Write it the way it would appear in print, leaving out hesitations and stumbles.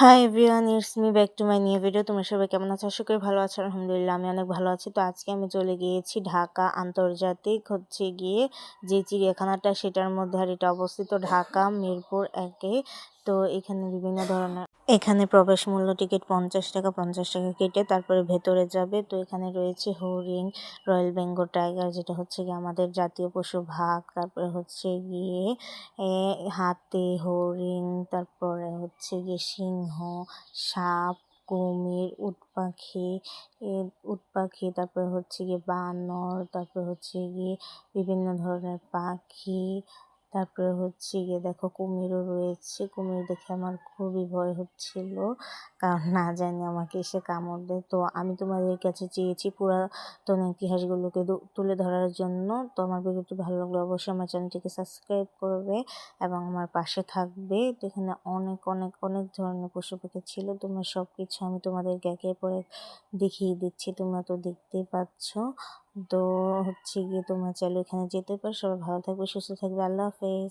Hi everyone, it's me back to my new video. তোমরা সবাই কেমন আছো? আশা করি ভালো আছো। আলহামদুলিল্লাহ আমি অনেক ভালো আছি। তো আজকে আমি চলে গিয়েছি ঢাকা আন্তর্জাতিক গিয়ে যে চিড়িয়াখানাটা, সেটার মধ্যে আর এটা অবস্থিত ঢাকা মিরপুর 1-এ। তো এখানে বিভিন্ন ধরনের প্রবেশ মূল্য টিকিট 50 টাকা, 50 টাকা কেটে তারপরে ভেতরে যাবে। তো এখানে রয়েছে হরিণ, রয়্যাল বেঙ্গল টাইগার, যেটা হচ্ছে গিয়ে আমাদের জাতীয় পশু বাঘ, তারপরে হচ্ছে গিয়ে হাতি, হরিণ, তারপরে হচ্ছে গিয়ে সিংহ, সাপ, কুমির, উট পাখি, তারপরে হচ্ছে গিয়ে বানর, তারপরে হচ্ছে গিয়ে বিভিন্ন ধরনের পাখি, তারপরে হচ্ছে গিয়ে দেখো কুমিরও রয়েছে। কুমির দেখে আমার খুবই ভয় হচ্ছিল, কারণ না জানি আমাকে এসে কামড় দেয়। তো আমি তোমাদের কাছে চেয়েছি পুরাতন ইতিহাসগুলোকে তুলে ধরার জন্য। তো আমার ভিডিওটি ভালো লাগলে অবশ্যই আমার চ্যানেলটিকে সাবস্ক্রাইব করবে এবং আমার পাশে থাকবে। তো এখানে অনেক অনেক অনেক ধরনের পশু পাখি ছিল। তোমরা সব কিছু আমি তোমাদেরকে একের পর এক দেখিয়ে দিচ্ছি, তোমরা তো দেখতেই পাচ্ছ। তো হচ্ছে গিয়ে তোমরা চাইলে এখানে যেতে পারো। সবাই ভালো থাকবে, সুস্থ থাকবে। আল্লাহ হাফেজ।